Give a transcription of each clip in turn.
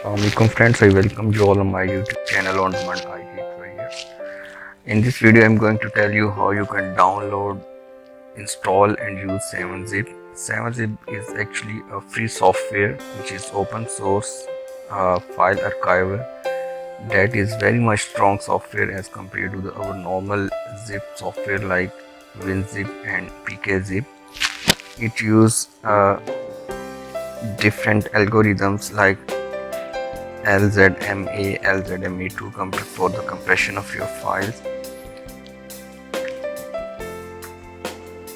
Assalamualaikum friends, I welcome you all on my YouTube channel on Demand IT Career. In this video, I'm going to tell you how you can download, install and use 7-Zip. 7-Zip is actually a free software which is open source file archiver that is very much strong software as compared to our normal zip software like WinZip and PKZip. It uses different algorithms like LZMA, LZMA2 for the compression of your files.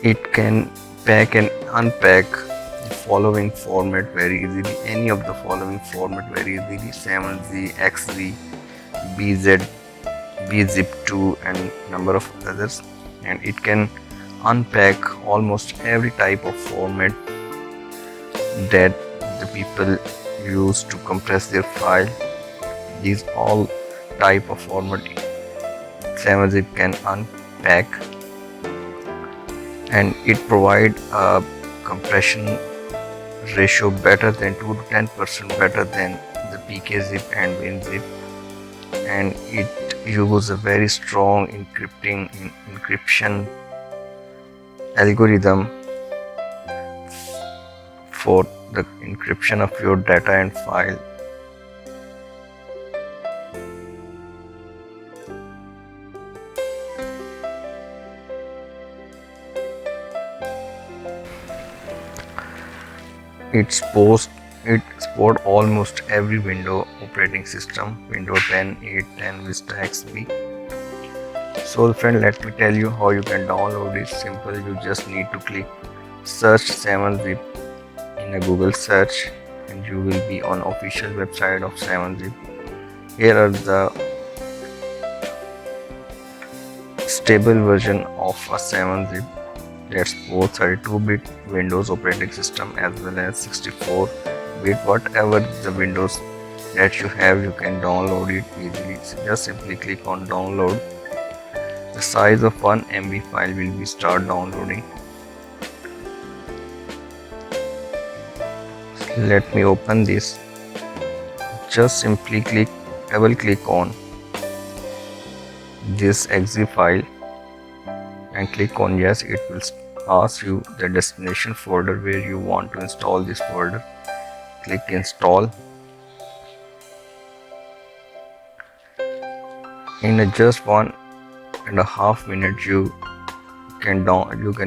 It can pack and unpack the following format very easily, any of the following format very easily: 7Z, XZ, BZ, BZip2 and number of others. And it can unpack almost every type of format that the people use to compress their file. These all type of format 7-Zip can unpack, and it provide a compression ratio better than 2 to 10% better than the PKZip and WinZip, and it uses a very strong encryption algorithm for the encryption of your data and file. It supports almost every Windows operating system: Windows 10, 8, 10, Vista, XP. So friend, let me tell you how you can download it. Simple, you just need to click search 7-Zip in a Google search and you will be on official website of 7-Zip. Here are the stable version of a 7-Zip that supports 32-bit Windows operating system as well as 64-bit. Whatever the Windows that you have, you can download it easily. So just simply click on download. The size of 1 MB file will be start downloading. Let me open this. Just simply double click on this exe file and click on yes. It will ask you the destination folder where you want to install this folder. Click install. In just 1.5 minutes you can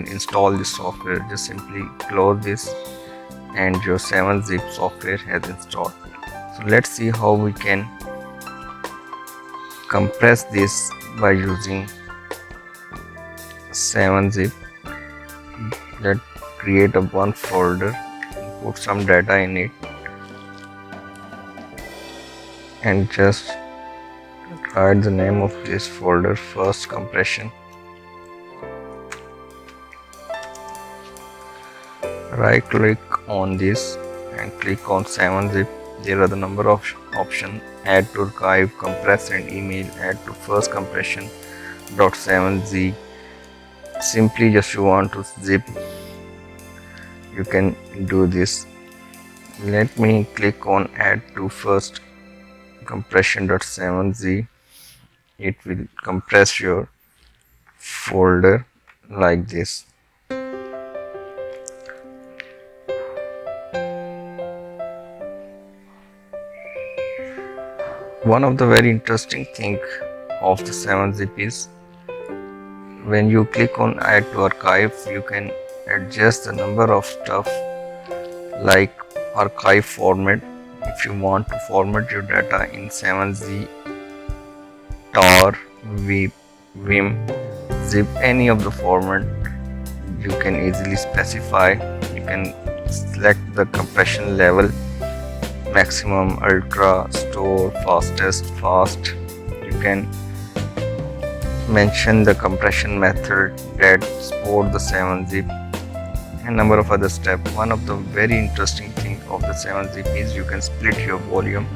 install this software. Just simply close this and your 7-Zip software has installed. So let's see how we can compress this by using 7-Zip. Let's create a one folder, put some data in it and just write the name of this folder, first compression. Right click on this and click on 7-Zip. There are the number of options: add to archive, compress and email, add to first compression, .7z. Simply just you want to zip, you can do this. Let me click on add to first compression.7z. It will compress your folder like this. One of the very interesting thing of the 7-Zip is when you click on add to archive, you can adjust the number of stuff like archive format. If you want to format your data in 7Z, tar, vim, zip, any of the format, you can easily specify. You can select the compression level: maximum, ultra, store, fastest, fast. You can mention the compression method that support the 7-Zip and number of other steps. One of the very interesting thing of the 7-Zip is you can split your volume.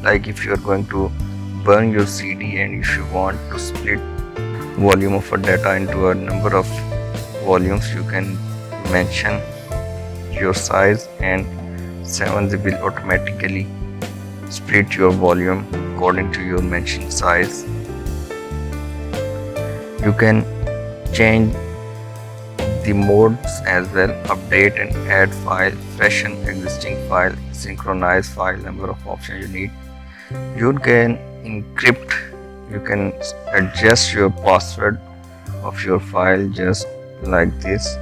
Like if you are going to burn your CD and if you want to split volume of a data into a number of volumes, you can mention your size and 7-Zip will automatically split your volume according to your machine size. You can change the modes as well, update and add file, freshen existing file, synchronize file, number of options you need. You can encrypt, you can adjust your password of your file just like this.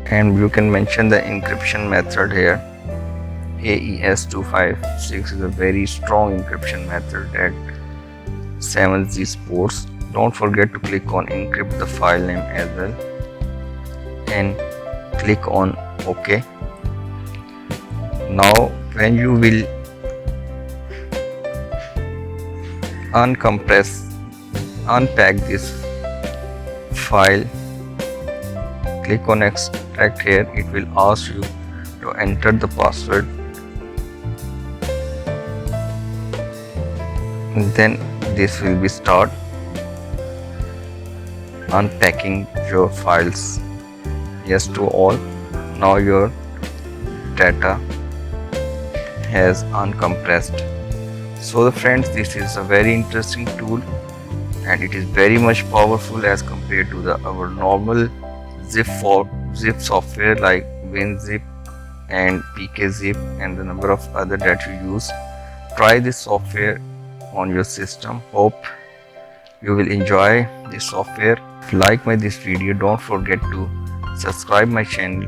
And you can mention the encryption method here. AES256 is a very strong encryption method that 7Z supports. Don't forget to click on encrypt the file name as well and click on OK. Now when you will unpack this file, click on extract here. It will ask you to enter the password, and then this will be start unpacking your files. Yes to all. Now your data has uncompressed. So friends, this is a very interesting tool and it is very much powerful as compared to our normal zip software like WinZip and PKZip and the number of other that you use. Try this software on your system. Hope you will enjoy this software. If you like this video, don't forget to subscribe my channel,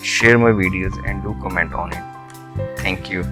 share my videos and do comment on it. Thank you.